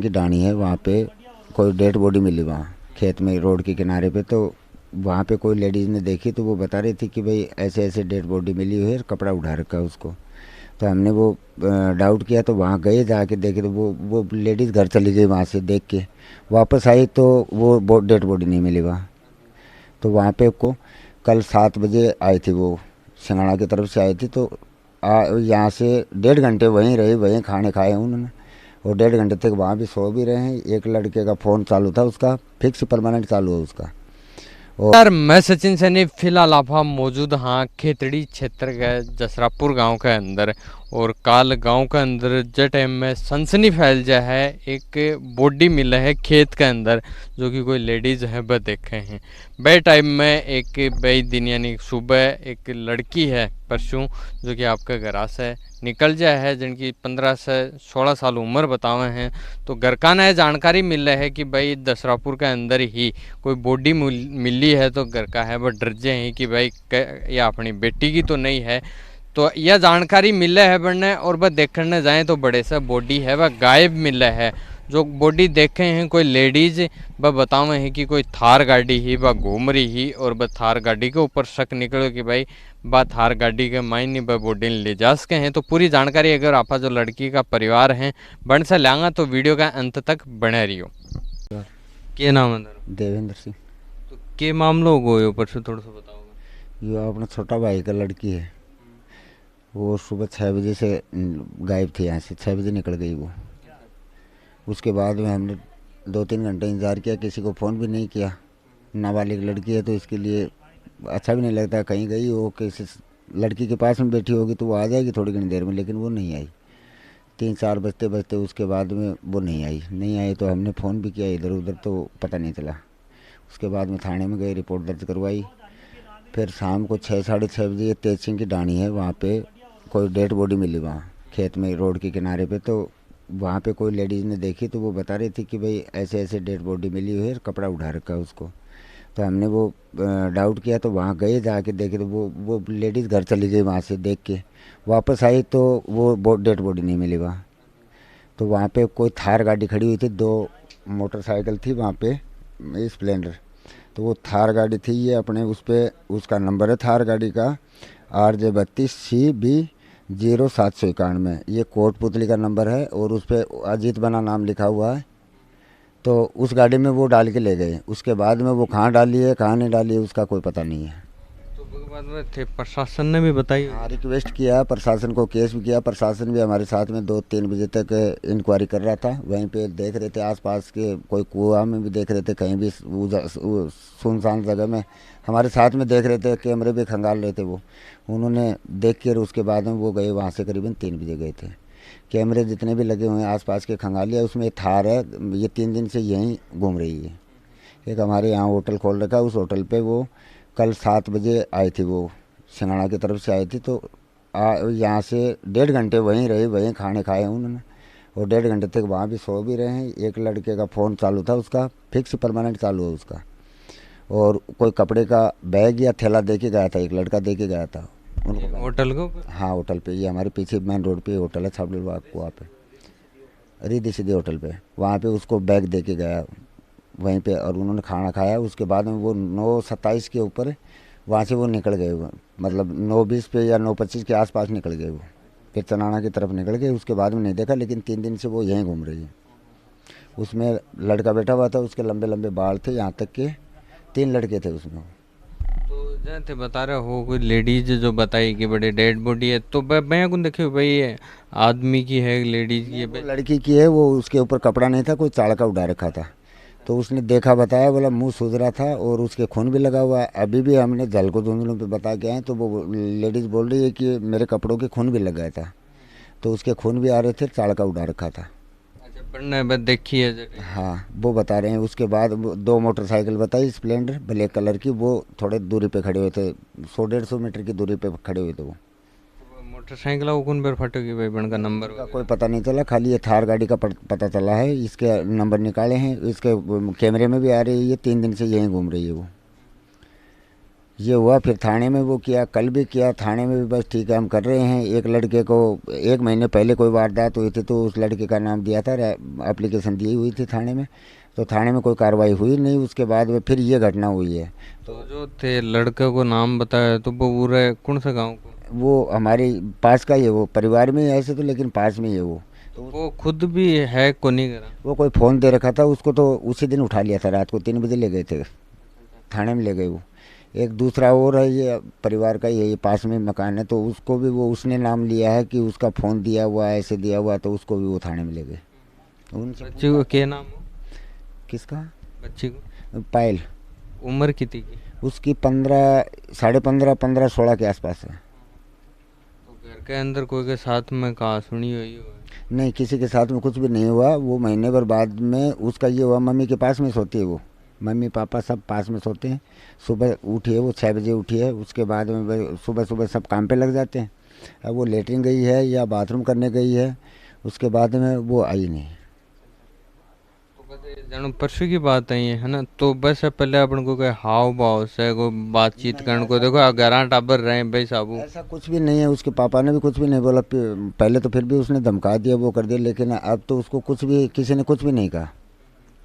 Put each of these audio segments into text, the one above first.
की डाणी है, वहाँ पे कोई डेड बॉडी मिली वहाँ खेत में रोड के किनारे पे। तो वहाँ पे कोई लेडीज़ ने देखी तो वो बता रही थी कि भाई ऐसे ऐसे डेड बॉडी मिली हुई है, कपड़ा उठा रखा है उसको। तो हमने वो डाउट किया, तो वहाँ गए, जाके देखे तो वो लेडीज़ घर चली गई वहाँ से देख के। वापस आई तो वो डेड बॉडी नहीं मिली वहाँ। तो वहाँ पे को कल 7 बजे आई थी वो, सिंगाड़ा की तरफ से आई थी। तो यहाँ से 1.5 घंटे वहीं रही, वहीं खाने खाए उन्होंने, और 1.5 घंटे तक वहाँ भी सो भी रहे हैं। एक लड़के का फ़ोन चालू था, उसका फिक्स परमानेंट चालू है उसका। यार मैं सचिन सैनी फिलहाल आप मौजूद हाँ खेतड़ी क्षेत्र के जसरापुर गांव के अंदर और काल गांव के अंदर जो टाइम में सनसनी फैल जा है एक बॉडी मिला है खेत के अंदर जो कि कोई लेडीज है वह देखे हैं। बे टाइम में एक बे दिन यानी सुबह एक लड़की है परसों जो कि आपके घर से निकल जाए है जिनकी 15 से 16 साल उम्र बतावे हैं। तो घर का ना जानकारी मिल रहा है कि भाई दसरापुर के अंदर ही कोई बॉडी मिली है। तो घर का है वह डर जाए हैं कि भाई यह अपनी बेटी की तो नहीं है। तो यह जानकारी मिले है बनने और वह देखने जाए तो बड़े सा बॉडी है वह गायब मिले है। जो बॉडी देखे हैं कोई लेडीज वह बतावे हैं कि कोई थार गाड़ी ही वह घूम रही ही और वह थार गाड़ी के ऊपर शक निकलो कि भाई वह थार गाड़ी के मायने वह बॉडी ले जा सके हैं। तो पूरी जानकारी अगर आप जो लड़की का परिवार है बन से लांगा तो वीडियो का अंत तक बने रहियो। क्या नाम है? देवेंद्र सिंह। तो के मामलो हो गयो परसों थोड़ा सा बताओगे? ये अपना छोटा भाई का लड़की है, वो सुबह 6 बजे से गायब थी, यहाँ से 6 बजे निकल गई वो। उसके बाद में हमने 2-3 घंटे इंतज़ार किया, किसी को फ़ोन भी नहीं किया। नाबालिग लड़की है तो इसके लिए अच्छा भी नहीं लगता। कहीं गई हो किसी लड़की के पास में बैठी होगी तो वो आ जाएगी थोड़ी घनी देर में, लेकिन वो नहीं आई। 3-4 बजते बजते उसके बाद में वो नहीं आई तो हमने फ़ोन भी किया इधर उधर, तो पता नहीं चला। उसके बाद में थाने में गए, रिपोर्ट दर्ज करवाई। फिर शाम को 6-6:30 बजे ये तेज सिंह की डाणी है, वहाँ पे कोई डेड बॉडी मिली वहाँ खेत में रोड के किनारे पे। तो वहाँ पे कोई लेडीज़ ने देखी तो वो बता रही थी कि भाई ऐसे ऐसे डेड बॉडी मिली हुई है, कपड़ा उठा रखा है उसको। तो हमने वो डाउट किया, तो वहाँ गए, जाके देखे तो वो लेडीज़ घर चली गई वहाँ से देख के। वापस आई तो वो डेड बॉडी नहीं मिली वहाँ। तो वहाँ पे कोई थार गाड़ी खड़ी हुई थी, 2 मोटरसाइकिल थी वहाँ पे, स्प्लेंडर। तो वो थार गाड़ी थी, ये अपने उस पर उसका नंबर है थार गाड़ी का RJ32CB0791। ये कोटपुतली का नंबर है और उस पर अजीत बना नाम लिखा हुआ है। तो उस गाड़ी में वो डाल के ले गए। उसके बाद में वो कहाँ डाली है कहाँ नहीं डाली है उसका कोई पता नहीं है। तो उसके बाद में थे प्रशासन ने भी बताई? हाँ, रिक्वेस्ट किया प्रशासन को, केस भी किया। प्रशासन भी हमारे साथ में 2-3 बजे तक इंक्वायरी कर रहा था। वहीं पे देख रहे थे आसपास के कोई कुआं में भी देख रहे थे, कहीं भी सुनसान जगह में हमारे साथ में देख रहे थे, कैमरे भी खंगाल रहे थे वो। उन्होंने देख कर उसके बाद में वो गए वहाँ से, करीबन 3 बजे गए थे। कैमरे जितने भी लगे हुए हैं आसपास के खंगाल लिया। उसमें थार है, ये 3 दिन से यहीं घूम रही है। एक हमारे यहाँ होटल खोल रखा है, उस होटल पे वो कल 7 बजे आई थी, वो सिंगाड़ा की तरफ से आई थी। तो यहाँ से 1.5 घंटे वहीं रही, वहीं खाने खाए उन्होंने, और 1.5 घंटे तक वहाँ भी सो भी रहे हैं। एक लड़के का फ़ोन चालू था, उसका फिक्स परमानेंट चालू है उसका। और कोई कपड़े का बैग या थैला दे के गया था, एक लड़का दे के गया था उनको होटल को? हाँ, होटल पे, ये हमारे पीछे मेन रोड पे होटल है छाबड़ू बाग वहाँ पे, रिद्धि सिद्धि होटल पे। वहाँ पे उसको बैग दे के गया वहीं पे, और उन्होंने खाना खाया। उसके बाद में वो 9:27 के ऊपर वहाँ से वो निकल गए, मतलब 9:20 पे या 9:25 के आसपास निकल गए वो, फिर चनाना की तरफ निकल गए। उसके बाद में नहीं देखा, लेकिन 3 दिन से वो यहीं घूम रही है। उसमें लड़का बैठा हुआ था, उसके लंबे लंबे बाल थे, यहाँ तक के 3 लड़के थे उसमें। तो जैसे बता रहे हो कोई लेडीज जो बताई कि बड़े डेड बॉडी है, तो मैं कौन देखे भाई ये आदमी की है लेडीज की है? वो लड़की की है, वो उसके ऊपर कपड़ा नहीं था, कोई चाड़का उड़ा रखा था। तो उसने देखा, बताया, बोला मुंह सूज रहा था और उसके खून भी लगा हुआ है। अभी भी हमने जल को धुंधलों पे बता के आए, तो वो लेडीज़ बोल रही है कि मेरे कपड़ों के खून भी लग गया था। तो उसके खून भी आ रहे थे, चाड़का उड़ा रखा था। अच्छा, पढ़ने बस देखी है? हाँ, वो बता रहे हैं। उसके बाद 2 मोटरसाइकिल बताई, स्प्लेंडर ब्लैक कलर की, वो थोड़े दूरी पे खड़े हुए थे, 100-150 मीटर की दूरी पे खड़े हुए थे वो। मोटरसाइकिल वो कौन पर फटेगी भाई बन का नंबर का कोई पता नहीं चला, खाली ये थार गाड़ी का पता चला है। इसके नंबर निकाले हैं, इसके कैमरे में भी आ रही है। ये 3 दिन से यहीं घूम रही है वो। ये हुआ, फिर थाने में वो किया, कल भी किया, थाने में भी बस ठीक है हम कर रहे हैं। एक लड़के को 1 महीने पहले कोई वारदात हुई थी तो उस लड़के का नाम दिया था, एप्लीकेशन दी हुई थी थाने में, तो थाने में कोई कार्रवाई हुई नहीं। उसके बाद में फिर ये घटना हुई है। तो जो थे लड़के को नाम बताया तो वो पूरे कौन सा गांव को? वो हमारे पास का ही है, वो परिवार में ही है ऐसे तो, लेकिन पास में ही है वो। तो वो खुद भी है को नहीं करा? वो कोई फ़ोन दे रखा था उसको, तो उसी दिन उठा लिया था, रात को 3 बजे ले गए थे, थाने में ले गए वो। एक दूसरा और है, ये परिवार का ही है, ये पास में मकान है, तो उसको भी वो उसने नाम लिया है कि उसका फ़ोन दिया हुआ है, ऐसे दिया हुआ, तो उसको भी वो थाने में ले गए। उनसे बच्ची को क्या नाम हो? किसका? बच्ची को पायल। उम्र कितनी की? उसकी 15, साढ़े 15, 15, 16 के आसपास है। तो घर के अंदर कोई के साथ में कहा सुनी हुई हो? नहीं, किसी के साथ में कुछ भी नहीं हुआ। वो महीने भर बाद में उसका ये हुआ, मम्मी के पास में सोती है वो, मम्मी पापा सब पास में सोते हैं। सुबह उठी है वो 6 बजे उठी है, उसके बाद में सुबह सुबह सब काम पे लग जाते हैं। अब वो लेटरिन गई है या बाथरूम करने गई है, उसके बाद में वो आई नहीं। तो बस जानो परसों की बात है ना, तो बस पहले अपन को कोई हाव भाव से कोई बातचीत करने को देखो, ग्यारह टाबर रहे भाई साहब। ऐसा कुछ भी नहीं है, उसके पापा ने भी कुछ भी नहीं बोला। पहले तो फिर भी उसने धमका दिया, वो कर दिया, लेकिन अब तो उसको कुछ भी, किसी ने कुछ भी नहीं कहा।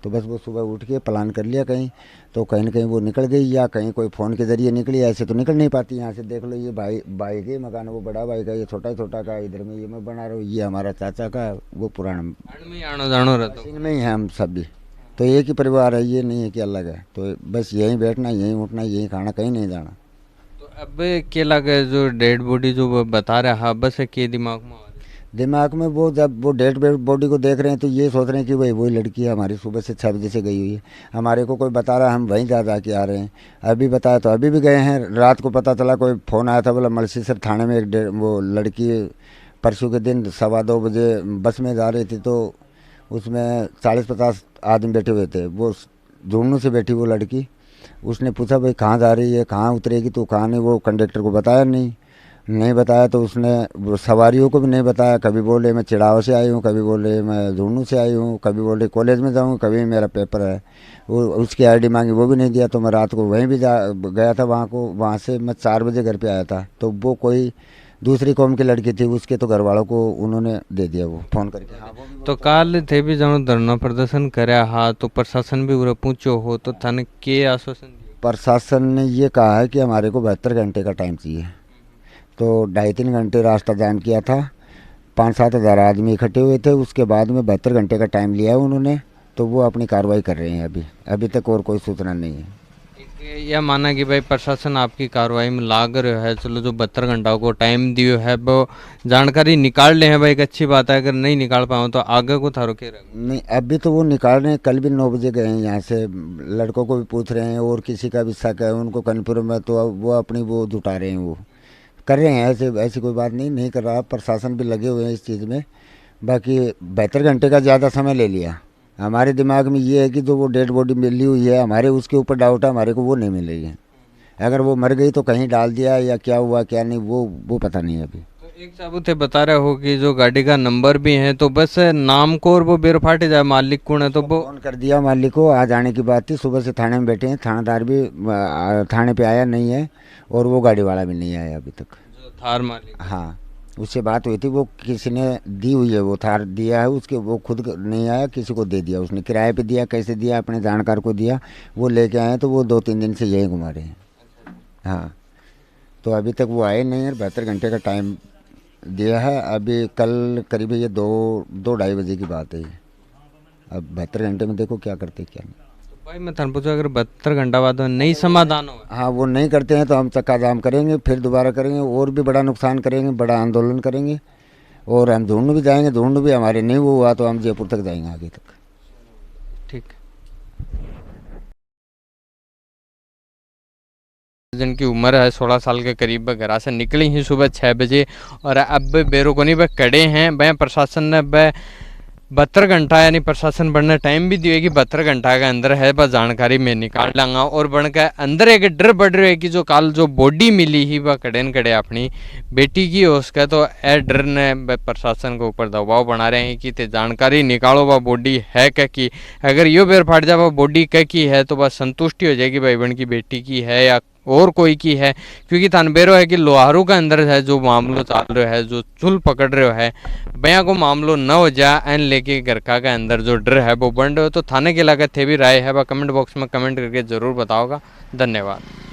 तो बस वो सुबह उठ के प्लान कर लिया कहीं, तो कहीं ना कहीं वो निकल गई, या कहीं कोई फ़ोन के ज़रिए निकली। ऐसे तो निकल नहीं पाती यहाँ से। देख लो, ये भाई के मकान, वो बड़ा भाई का, ये छोटा छोटा का, इधर में ये मैं बना रहा हूँ, ये हमारा चाचा का, वो पुराना में आनो जानो रहता हूँ। इनमें ही है हम सब भी। तो एक ही परिवार है, ये नहीं है कि अलग है। तो बस यहीं बैठना, यहीं उठना, यहीं खाना, कहीं नहीं जाना। तो अब क्या लगा जो डेड बॉडी जो वो बता रहा है, बस के दिमाग में आ रहा है? दिमाग में वो, जब वो डेड बॉडी को देख रहे हैं तो ये सोच रहे हैं कि भाई वही लड़की है हमारी, सुबह से 6 बजे से गई हुई है। हमारे को कोई बता रहा है, हम वहीं जा के आ रहे हैं। अभी बताया तो अभी भी गए हैं। रात को पता चला, कोई फ़ोन आया था, बोला मलसीसर थाने में वो लड़की परसों के दिन 2:15 बजे बस में जा रही थी, तो उसमें 40-50 आदमी बैठे हुए थे। वो झुंझुनू से बैठी वो लड़की। उसने पूछा भाई कहाँ जा रही है, कहाँ उतरेगी, तो कहाँ नहीं, वो कंडक्टर को बताया नहीं बताया। तो उसने सवारियों को भी नहीं बताया। कभी बोले मैं चिड़ाव से आई हूँ, कभी बोले मैं झुंझुनू से आई हूँ, कभी बोले कॉलेज में जाऊँ, कभी मेरा पेपर है। वो उसकी आईडी मांगी, वो भी नहीं दिया। तो मैं रात को वहीं भी गया था वहाँ को। वहाँ से मैं 4 बजे घर पे आया था। तो वो कोई दूसरी कौम की लड़की थी, उसके तो घर वालों को उन्होंने दे दिया वो फ़ोन करके। हाँ, तो काल थे भी जनो धरना प्रदर्शन कराया हा, तो प्रशासन भी उरे पूछो हो, तो थाने के आश्वासन दिया? प्रशासन ने ये कहा है कि हमारे को 72 घंटे का टाइम चाहिए। तो 2.5-3 घंटे रास्ता जाम किया था, 5-7 हज़ार आदमी इकट्ठे हुए थे। उसके बाद में 72 घंटे का टाइम लिया है उन्होंने। तो वो अपनी कार्रवाई कर रहे हैं। अभी तक और कोई सूचना नहीं है। यह माना कि भाई प्रशासन आपकी कार्रवाई में लाग रहा है, चलो जो 72 घंटा को टाइम दियो है वो जानकारी निकाल ले हैं भाई, एक अच्छी बात है। अगर नहीं निकाल पाओ तो आगे को थारो के रहेगा? नहीं, अभी तो वो निकाल रहे हैं। कल भी 9 बजे गए हैं यहाँ से, लड़कों को भी पूछ रहे हैं, और किसी का भी शक है उनको कन्फर्म है, तो अब वो अपनी वो जुटा रहे हैं, वो कर रहे हैं। ऐसी कोई बात नहीं कर रहा। प्रशासन भी लगे हुए हैं इस चीज़ में। बाकी 72 घंटे का ज़्यादा समय ले लिया। हमारे दिमाग में ये है कि जो वो डेड बॉडी मिली हुई है, हमारे उसके ऊपर डाउट है, हमारे को वो नहीं मिल रही है। अगर वो मर गई तो कहीं डाल दिया या क्या हुआ क्या नहीं, वो पता नहीं है अभी। तो एक साबुत बता रहे हो कि जो गाड़ी का नंबर भी है, तो बस नाम को और वो बेरफाटे जाए मालिक कौन है, तो वो फ़ोन कर दिया मालिक को। आज आने की बात थी, सुबह से थाने में बैठे हैं। थानेदार भी थाने पे आया नहीं है, और वो गाड़ी वाला भी नहीं आया अभी तक। जो थार मालिक? हाँ, उससे बात हुई थी, वो किसी ने दी हुई है, वो थार दिया है उसके, वो खुद नहीं आया, किसी को दे दिया उसने, किराए पे दिया, कैसे दिया, अपने जानकार को दिया, वो लेके आए। तो वो 2-3 दिन से यही घुमा रहे हैं। हाँ, तो अभी तक वो आए नहीं है। 72 घंटे का टाइम दिया है। अभी कल करीब ये 2-2:30 बजे की बात है। अब 72 घंटे में देखो क्या करते क्या नहीं। तो भाई मैं थाने पूछा, अगर 72 घंटा बाद में नहीं समाधान हो? हाँ, वो नहीं करते हैं तो हम चक्का जाम करेंगे, फिर दोबारा करेंगे, और भी बड़ा नुकसान करेंगे, बड़ा आंदोलन करेंगे। और हम झुंझुनू भी जाएंगे। झुंझुनू भी हमारे नहीं वो हुआ तो हम जयपुर तक जाएंगे, आगे तक। ठीक। जिनकी उम्र है 16 साल के करीब, घर से निकली ही सुबह 6 बजे, और अब बेरोकनी पे खड़े हैं। वह प्रशासन ने 72 घंटा यानी प्रशासन बढ़ने टाइम भी दिए कि 72 घंटा के अंदर है बस जानकारी में निकाल लांगा। और बन के अंदर एक डर बढ़ रहा है कि जो कल जो बॉडी मिली ही वह कड़े न कड़े अपनी बेटी की हो उसका, तो ए डर ने प्रशासन के ऊपर दबाव बना रहे हैं कि ते जानकारी निकालो वह बॉडी है क्या की। अगर यो बेर फाट जाए वह बॉडी क्या की है तो बस संतुष्टि हो जाएगी भाई बहन की बेटी की है या और कोई की है, क्योंकि थानबेरो है कि लोहारू के अंदर है जो मामलो चाल रहा है, जो चुल पकड़ रहे है, बया को मामलो न हो जा एन लेके घर का के अंदर जो डर है वो बन रहे हो। तो थाने के लगे थे भी राय है वह कमेंट बॉक्स में कमेंट करके जरूर बताओगा। धन्यवाद।